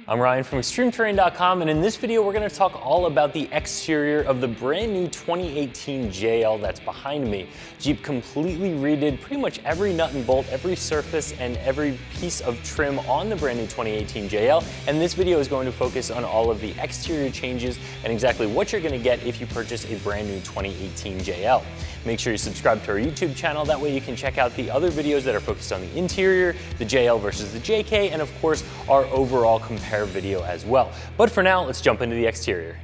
I'm Ryan from ExtremeTerrain.com, and in this video we're going to talk all about the exterior of the brand new 2018 JL that's behind me. Jeep completely redid pretty much every nut and bolt, every surface, and every piece of trim on the brand new 2018 JL, and this video is going to focus on all of the exterior changes and exactly what you're going to get if you purchase a brand new 2018 JL. Make sure you subscribe to our YouTube channel, that way you can check out the other videos that are focused on the interior, the JL versus the JK, and of course our overall compare video as well. But for now, let's jump into the exterior.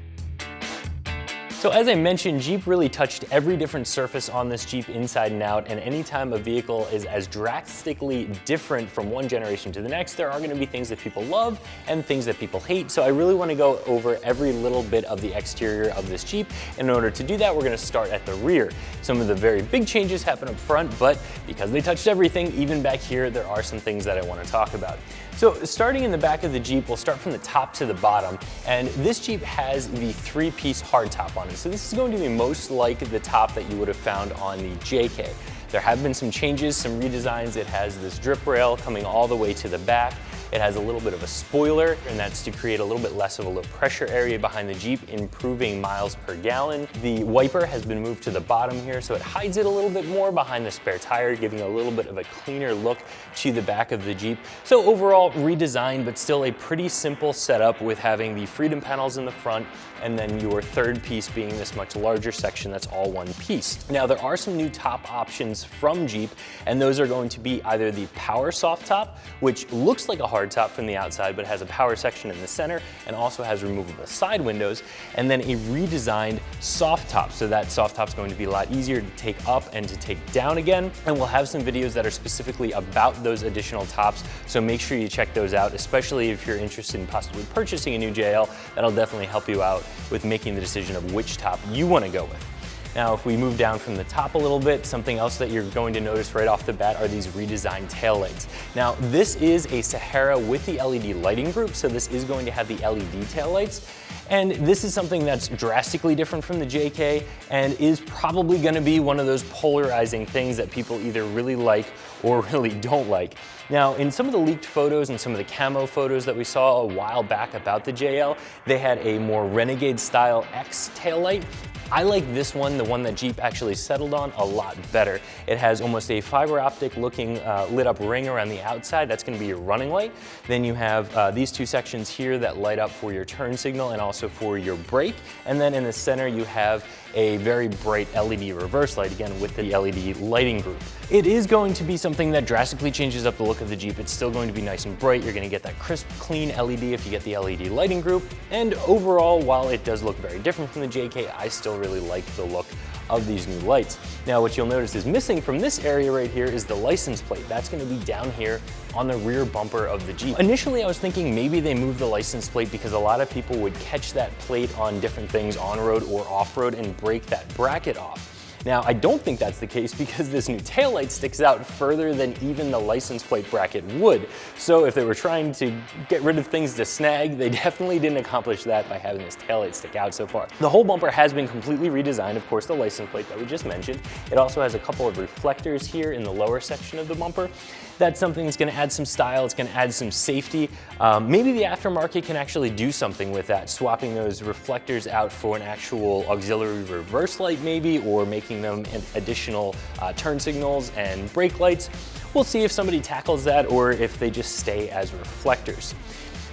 So as I mentioned, Jeep really touched every different surface on this Jeep inside and out, and anytime a vehicle is as drastically different from one generation to the next, there are going to be things that people love and things that people hate. So I really want to go over every little bit of the exterior of this Jeep. In order to do that, we're going to start at the rear. Some of the very big changes happen up front, but because they touched everything, even back here, there are some things that I want to talk about. So starting in the back of the Jeep, we'll start from the top to the bottom, and this Jeep has the three-piece hardtop on it. So this is going to be most like the top that you would have found on the JK. There have been some changes, some redesigns. It has this drip rail coming all the way to the back. It has a little bit of a spoiler, and that's to create a little bit less of a low pressure area behind the Jeep, improving miles per gallon. The wiper has been moved to the bottom here, so it hides it a little bit more behind the spare tire, giving a little bit of a cleaner look to the back of the Jeep. So overall, redesigned, but still a pretty simple setup with having the Freedom panels in the front, and then your third piece being this much larger section that's all one piece. Now there are some new top options from Jeep, and those are going to be either the power soft top, which looks like a hard top from the outside, but has a power section in the center and also has removable side windows, and then a redesigned soft top. So that soft top's going to be a lot easier to take up and to take down again, and we'll have some videos that are specifically about those additional tops, so make sure you check those out, especially if you're interested in possibly purchasing a new JL. That'll definitely help you out with making the decision of which top you want to go with. Now, if we move down from the top a little bit, something else that you're going to notice right off the bat are these redesigned taillights. Now, this is a Sahara with the LED lighting group, so this is going to have the LED taillights. And this is something that's drastically different from the JK and is probably going to be one of those polarizing things that people either really like or really don't like. Now, in some of the leaked photos and some of the camo photos that we saw a while back about the JL, they had a more Renegade style X taillight. I like this one, the one that Jeep actually settled on, a lot better. It has almost a fiber optic looking lit up ring around the outside. That's going to be your running light. Then you have these two sections here that light up for your turn signal and also for your brake. And then in the center you have a very bright LED reverse light, again with the LED lighting group. It is going to be something that drastically changes up the look of the Jeep. It's still going to be nice and bright. You're going to get that crisp, clean LED if you get the LED lighting group. And overall, while it does look very different from the JK, I still really like the look of these new lights. Now, what you'll notice is missing from this area right here is the license plate. That's going to be down here on the rear bumper of the Jeep. Initially, I was thinking maybe they moved the license plate because a lot of people would catch that plate on different things on-road or off-road and break that bracket off. Now, I don't think that's the case because this new taillight sticks out further than even the license plate bracket would. So if they were trying to get rid of things to snag, they definitely didn't accomplish that by having this taillight stick out so far. The whole bumper has been completely redesigned, of course, the license plate that we just mentioned. It also has a couple of reflectors here in the lower section of the bumper. That's something that's going to add some style, it's going to add some safety. Maybe the aftermarket can actually do something with that, swapping those reflectors out for an actual auxiliary reverse light maybe, or making them additional turn signals and brake lights. We'll see if somebody tackles that or if they just stay as reflectors.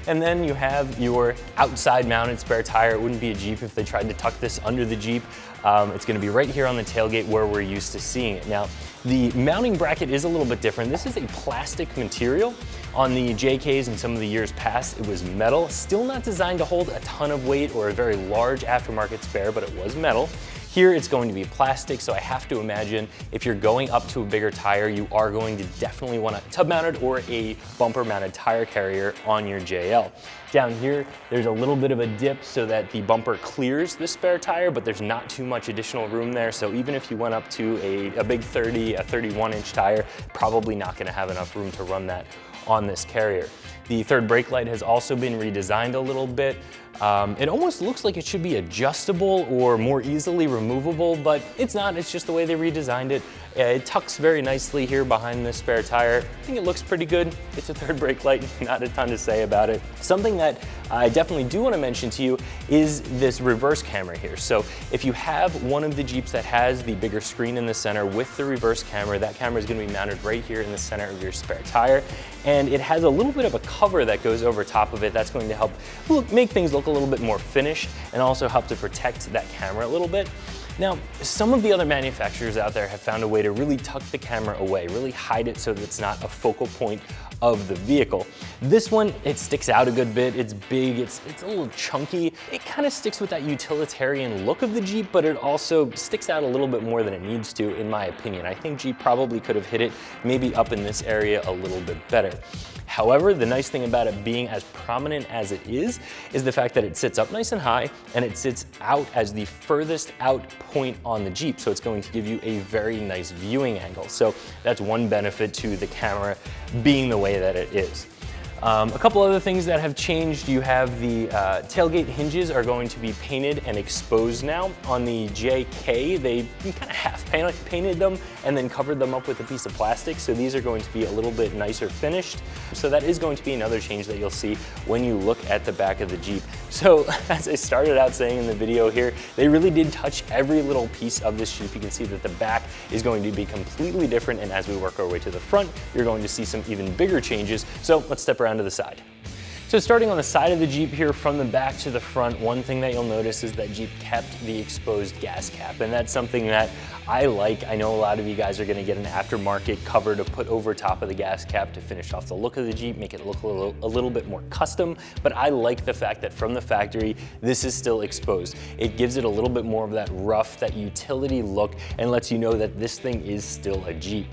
And then you have your outside mounted spare tire. It wouldn't be a Jeep if they tried to tuck this under the Jeep. It's going to be right here on the tailgate where we're used to seeing it. Now, the mounting bracket is a little bit different. This is a plastic material. On the JKs in some of the years past, it was metal. Still not designed to hold a ton of weight or a very large aftermarket spare, but it was metal. Here it's going to be plastic, so I have to imagine if you're going up to a bigger tire, you are going to definitely want a tub-mounted or a bumper-mounted tire carrier on your JL. Down here, there's a little bit of a dip so that the bumper clears the spare tire, but there's not too much additional room there, so even if you went up to a big 30, a 31-inch tire, probably not going to have enough room to run that on this carrier. The third brake light has also been redesigned a little bit. It almost looks like it should be adjustable or more easily removable, but it's not. It's just the way they redesigned it. It tucks very nicely here behind this spare tire. I think it looks pretty good. It's a third brake light, not a ton to say about it. Something that I definitely do want to mention to you is this reverse camera here. So if you have one of the Jeeps that has the bigger screen in the center with the reverse camera, that camera is going to be mounted right here in the center of your spare tire. And it has a little bit of a cover that goes over top of it that's going to help make things look a little bit more finished and also help to protect that camera a little bit. Now, some of the other manufacturers out there have found a way to really tuck the camera away, really hide it so that it's not a focal point of the vehicle. This one, it sticks out a good bit. It's big, it's a little chunky. It kind of sticks with that utilitarian look of the Jeep, but it also sticks out a little bit more than it needs to, in my opinion. I think Jeep probably could have hit it maybe up in this area a little bit better. However, the nice thing about it being as prominent as it is the fact that it sits up nice and high and it sits out as the furthest out point on the Jeep. So it's going to give you a very nice viewing angle. So that's one benefit to the camera being the way that it is. A couple other things that have changed. You have the tailgate hinges are going to be painted and exposed now. On the JK, they kind of half painted them and then covered them up with a piece of plastic. So these are going to be a little bit nicer finished. So that is going to be another change that you'll see when you look at the back of the Jeep. So as I started out saying in the video here, they really did touch every little piece of this Jeep. You can see that the back is going to be completely different. And as we work our way to the front, you're going to see some even bigger changes. So let's step around to the side. So starting on the side of the Jeep here from the back to the front, one thing that you'll notice is that Jeep kept the exposed gas cap, and that's something that I like. I know a lot of you guys are going to get an aftermarket cover to put over top of the gas cap to finish off the look of the Jeep, make it look a little bit more custom, but I like the fact that from the factory, this is still exposed. It gives it a little bit more of that rough, that utility look, and lets you know that this thing is still a Jeep.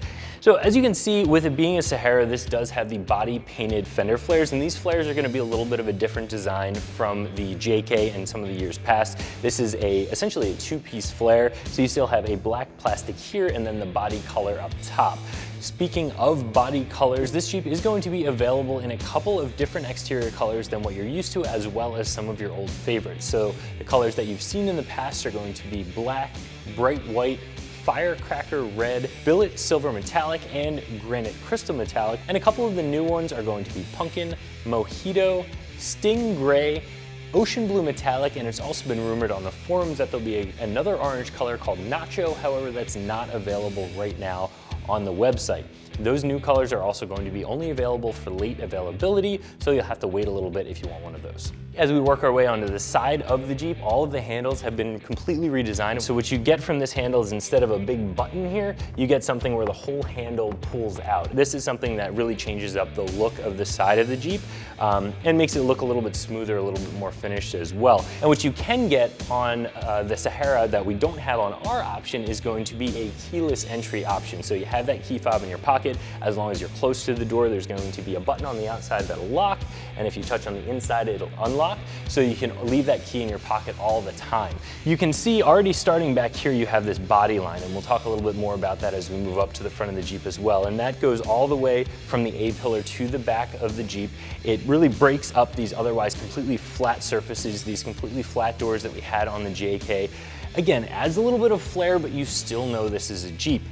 So as you can see, with it being a Sahara, this does have the body painted fender flares, and these flares are going to be a little bit of a different design from the JK and some of the years past. This is essentially a two-piece flare, so you still have a black plastic here and then the body color up top. Speaking of body colors, this Jeep is going to be available in a couple of different exterior colors than what you're used to, as well as some of your old favorites. So the colors that you've seen in the past are going to be black, bright white, firecracker red, billet silver metallic, and granite crystal metallic. And a couple of the new ones are going to be pumpkin, mojito, sting gray, ocean blue metallic, and it's also been rumored on the forums that there'll be another orange color called nacho. However, that's not available right now on the website. Those new colors are also going to be only available for late availability, so you'll have to wait a little bit if you want one of those. As we work our way onto the side of the Jeep, all of the handles have been completely redesigned. So what you get from this handle is, instead of a big button here, you get something where the whole handle pulls out. This is something that really changes up the look of the side of the Jeep and makes it look a little bit smoother, a little bit more finished as well. And what you can get on the Sahara that we don't have on our option is going to be a keyless entry option. So you have that key fob in your pocket. As long as you're close to the door, there's going to be a button on the outside that'll lock, and if you touch on the inside, it'll unlock, so you can leave that key in your pocket all the time. You can see already starting back here, you have this body line, and we'll talk a little bit more about that as we move up to the front of the Jeep as well. And that goes all the way from the A-pillar to the back of the Jeep. It really breaks up these otherwise completely flat surfaces, these completely flat doors that we had on the JK. Again, adds a little bit of flair, but you still know this is a Jeep.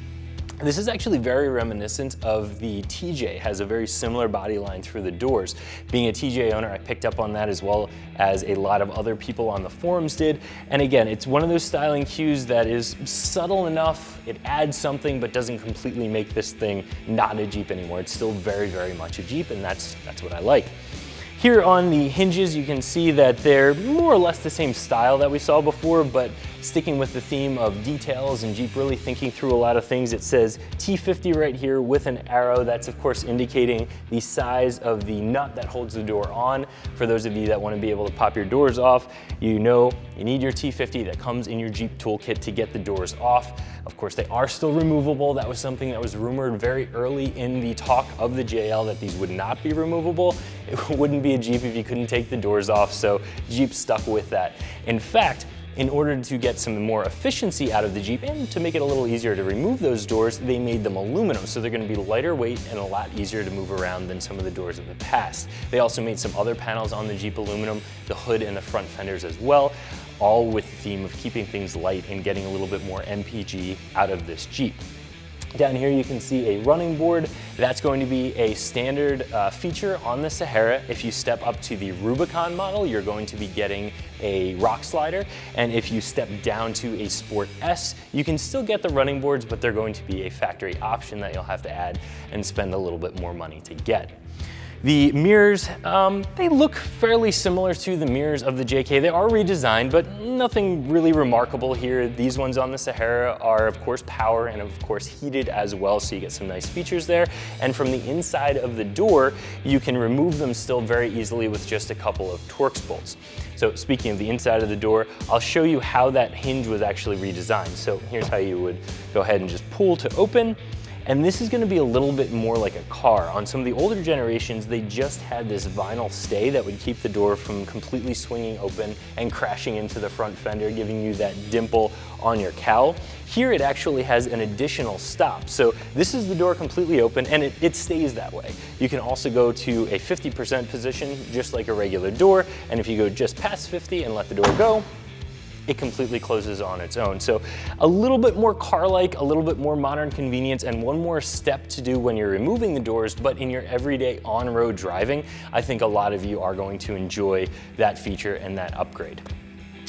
This is actually very reminiscent of the TJ, has a very similar body line through the doors. Being a TJ owner, I picked up on that as well as a lot of other people on the forums did. And again, it's one of those styling cues that is subtle enough, it adds something, but doesn't completely make this thing not a Jeep anymore. It's still very, very much a Jeep, and that's what I like. Here on the hinges, you can see that they're more or less the same style that we saw before, but sticking with the theme of details and Jeep really thinking through a lot of things. It says T50 right here with an arrow. That's of course indicating the size of the nut that holds the door on. For those of you that want to be able to pop your doors off, you know you need your T50 that comes in your Jeep toolkit to get the doors off. Of course, they are still removable. That was something that was rumored very early in the talk of the JL, that these would not be removable. It wouldn't be a Jeep if you couldn't take the doors off, so Jeep stuck with that. In fact, in order to get some more efficiency out of the Jeep and to make it a little easier to remove those doors, they made them aluminum, so they're going to be lighter weight and a lot easier to move around than some of the doors of the past. They also made some other panels on the Jeep aluminum, the hood and the front fenders as well, all with the theme of keeping things light and getting a little bit more MPG out of this Jeep. Down here you can see a running board. That's going to be a standard feature on the Sahara. If you step up to the Rubicon model, you're going to be getting a rock slider. And if you step down to a Sport S, you can still get the running boards, but they're going to be a factory option that you'll have to add and spend a little bit more money to get. The mirrors, they look fairly similar to the mirrors of the JK. They are redesigned, but nothing really remarkable here. These ones on the Sahara are of course power and of course heated as well, so you get some nice features there. And from the inside of the door, you can remove them still very easily with just a couple of Torx bolts. So speaking of the inside of the door, I'll show you how that hinge was actually redesigned. So here's how you would go ahead and just pull to open. And this is gonna be a little bit more like a car. On some of the older generations, they just had this vinyl stay that would keep the door from completely swinging open and crashing into the front fender, giving you that dimple on your cowl. Here it actually has an additional stop. So this is the door completely open and it stays that way. You can also go to a 50% position, just like a regular door. And if you go just past 50 and let the door go, it completely closes on its own. So a little bit more car-like, a little bit more modern convenience, and one more step to do when you're removing the doors, but in your everyday on-road driving, I think a lot of you are going to enjoy that feature and that upgrade.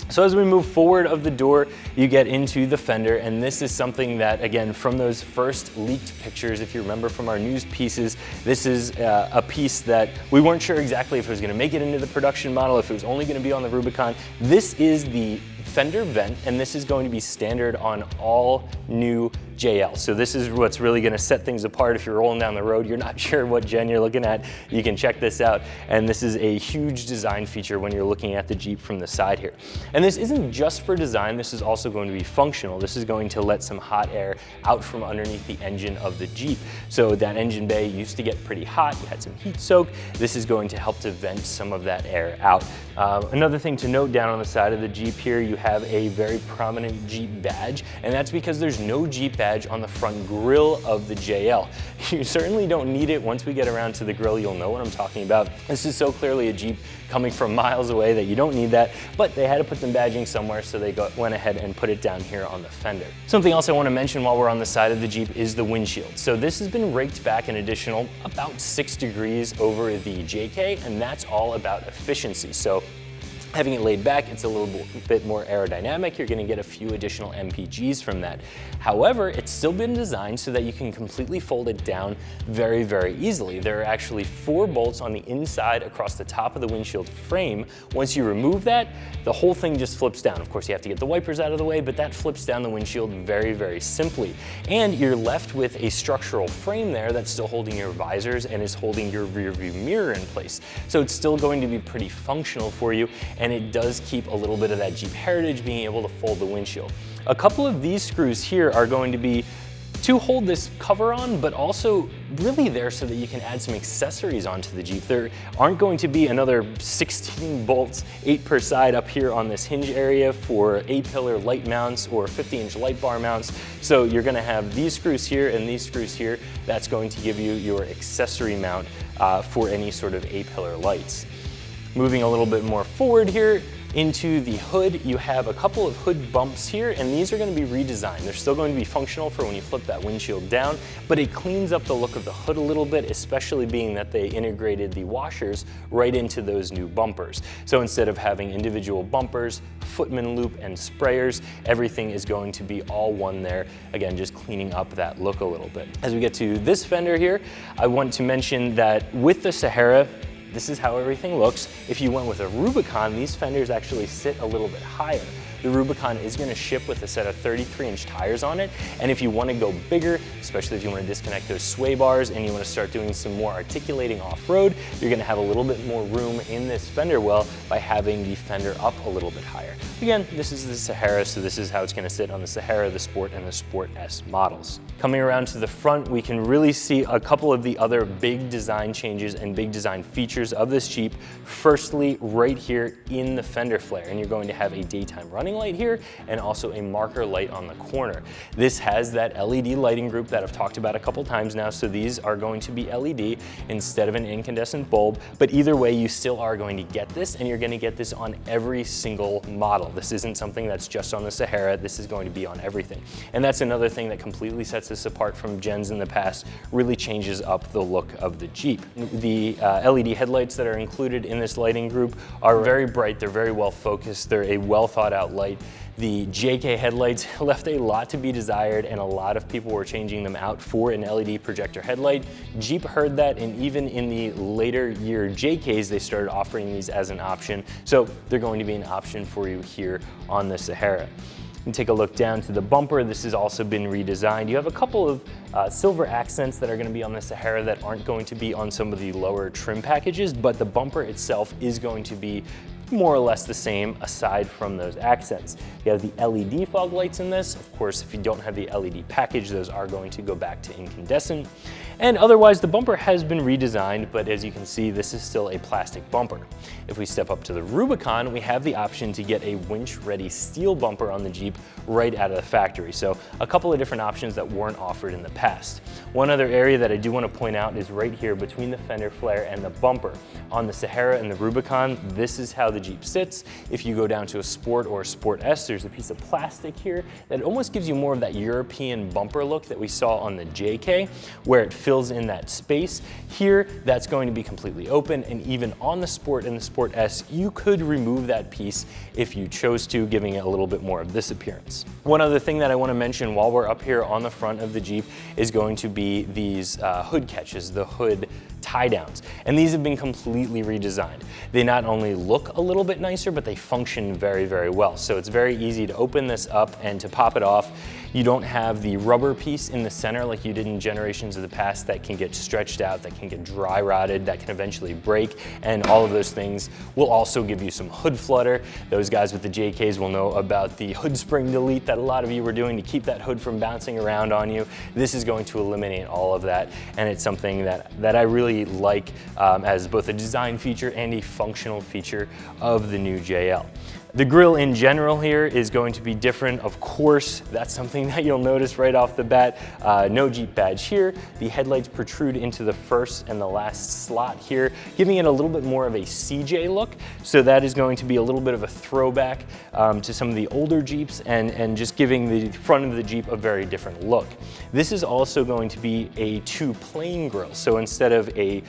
So as we move forward of the door, you get into the fender, and this is something that, again, from those first leaked pictures, if you remember from our news pieces, this is a piece that we weren't sure exactly if it was gonna make it into the production model, if it was only gonna be on the Rubicon. This is the Fender Vent, and this is going to be standard on all new JL. So this is what's really gonna set things apart. If you're rolling down the road, you're not sure what gen you're looking at, you can check this out. And this is a huge design feature when you're looking at the Jeep from the side here. And this isn't just for design, this is also going to be functional. This is going to let some hot air out from underneath the engine of the Jeep. So that engine bay used to get pretty hot, you had some heat soak. This is going to help to vent some of that air out. Another thing to note, down on the side of the Jeep here, you have a very prominent Jeep badge, and that's because there's no Jeep badge on the front grille of the JL. You certainly don't need it. Once we get around to the grille, you'll know what I'm talking about. This is so clearly a Jeep coming from miles away that you don't need that, but they had to put some badging somewhere, so they went ahead and put it down here on the fender. Something else I want to mention while we're on the side of the Jeep is the windshield. So this has been raked back an additional about 6 degrees over the JK, and that's all about efficiency. So having it laid back, it's a little bit more aerodynamic. You're gonna get a few additional MPGs from that. However, it's still been designed so that you can completely fold it down very, very easily. There are actually 4 bolts on the inside across the top of the windshield frame. Once you remove that, the whole thing just flips down. Of course, you have to get the wipers out of the way, but that flips down the windshield very, very simply. And you're left with a structural frame there that's still holding your visors and is holding your rear view mirror in place. So it's still going to be pretty functional for you, and it does keep a little bit of that Jeep heritage, being able to fold the windshield. A couple of these screws here are going to be to hold this cover on, but also really there so that you can add some accessories onto the Jeep. There aren't going to be another 16 bolts, 8 per side up here on this hinge area for A-pillar light mounts or 50-inch light bar mounts. So you're gonna have these screws here and these screws here. That's going to give you your accessory mount for any sort of A-pillar lights. Moving a little bit more forward here into the hood, you have a couple of hood bumps here, and these are going to be redesigned. They're still going to be functional for when you flip that windshield down, but it cleans up the look of the hood a little bit, especially being that they integrated the washers right into those new bumpers. So instead of having individual bumpers, footman loop, and sprayers, everything is going to be all one there. Again, just cleaning up that look a little bit. As we get to this fender here, I want to mention that with the Sahara, this is how everything looks. If you went with a Rubicon, these fenders actually sit a little bit higher. The Rubicon is going to ship with a set of 33-inch tires on it, and if you want to go bigger, especially if you want to disconnect those sway bars and you want to start doing some more articulating off-road, you're going to have a little bit more room in this fender well by having the fender up a little bit higher. Again, this is the Sahara, so this is how it's going to sit on the Sahara, the Sport, and the Sport S models. Coming around to the front, we can really see a couple of the other big design changes and big design features features of this Jeep. Firstly, right here in the fender flare, and you're going to have a daytime running light here and also a marker light on the corner. This has that LED lighting group that I've talked about a couple times now, so these are going to be LED instead of an incandescent bulb, but either way, you still are going to get this, and you're going to get this on every single model. This isn't something that's just on the Sahara, this is going to be on everything. And that's another thing that completely sets this apart from gens in the past, really changes up the look of the Jeep. The LED headlights that are included in this lighting group are very bright, they're very well focused, they're a well thought out light. The JK headlights left a lot to be desired, and a lot of people were changing them out for an LED projector headlight. Jeep heard that, and even in the later year JKs, they started offering these as an option. So they're going to be an option for you here on the Sahara. And take a look down to the bumper. This has also been redesigned. You have a couple of silver accents that are going to be on the Sahara that aren't going to be on some of the lower trim packages, but the bumper itself is going to be more or less the same aside from those accents. You have the LED fog lights in this. Of course, if you don't have the LED package, those are going to go back to incandescent. And otherwise, the bumper has been redesigned, but as you can see, this is still a plastic bumper. If we step up to the Rubicon, we have the option to get a winch-ready steel bumper on the Jeep right out of the factory. So a couple of different options that weren't offered in the past. One other area that I do want to point out is right here between the fender flare and the bumper. On the Sahara and the Rubicon, this is how the Jeep sits. If you go down to a Sport or a Sport S, there's a piece of plastic here that almost gives you more of that European bumper look that we saw on the JK, where it fills in that space. Here, that's going to be completely open, and even on the Sport and the Sport S, you could remove that piece if you chose to, giving it a little bit more of this appearance. One other thing that I want to mention while we're up here on the front of the Jeep is going to be these hood catches, the hood tie downs, and these have been completely redesigned. They not only look a little bit nicer, but they function very, very well. So it's very easy to open this up and to pop it off. You don't have the rubber piece in the center like you did in generations of the past that can get stretched out, that can get dry rotted, that can eventually break, and all of those things will also give you some hood flutter. Those guys with the JKs will know about the hood spring delete that a lot of you were doing to keep that hood from bouncing around on you. This is going to eliminate all of that, and it's something that I really like as both a design feature and a functional feature of the new JL. The grille in general here is going to be different. Of course, that's something that you'll notice right off the bat. No Jeep badge here. The headlights protrude into the first and the last slot here, giving it a little bit more of a CJ look. So that is going to be a little bit of a throwback to some of the older Jeeps and just giving the front of the Jeep a very different look. This is also going to be a two-plane grille. So instead of a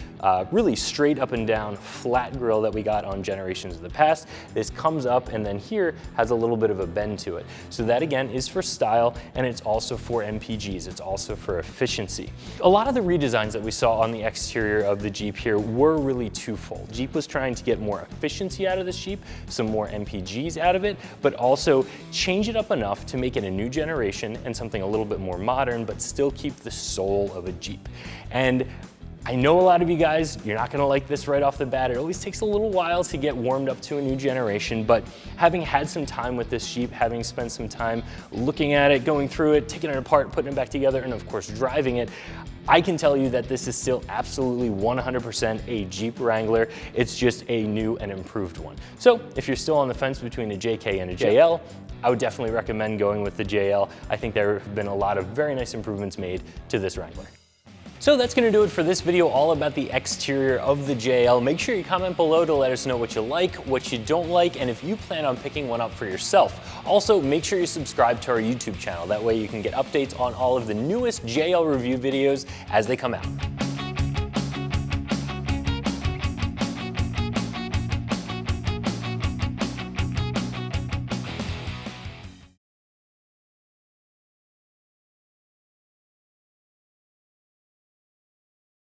really straight up and down flat grille that we got on generations of the past, this comes up and then here has a little bit of a bend to it. So that again is for style, and it's also for MPGs, it's also for efficiency. A lot of the redesigns that we saw on the exterior of the Jeep here were really twofold. Jeep was trying to get more efficiency out of this Jeep, some more MPGs out of it, but also change it up enough to make it a new generation and something a little bit more modern, but still keep the soul of a Jeep. And I know a lot of you guys, you're not gonna like this right off the bat. It always takes a little while to get warmed up to a new generation, but having had some time with this Jeep, having spent some time looking at it, going through it, taking it apart, putting it back together, and of course driving it, I can tell you that this is still absolutely 100% a Jeep Wrangler. It's just a new and improved one. So if you're still on the fence between a JK and a JL, I would definitely recommend going with the JL. I think there have been a lot of very nice improvements made to this Wrangler. So that's gonna do it for this video all about the exterior of the JL. Make sure you comment below to let us know what you like, what you don't like, and if you plan on picking one up for yourself. Also, make sure you subscribe to our YouTube channel. That way you can get updates on all of the newest JL review videos as they come out.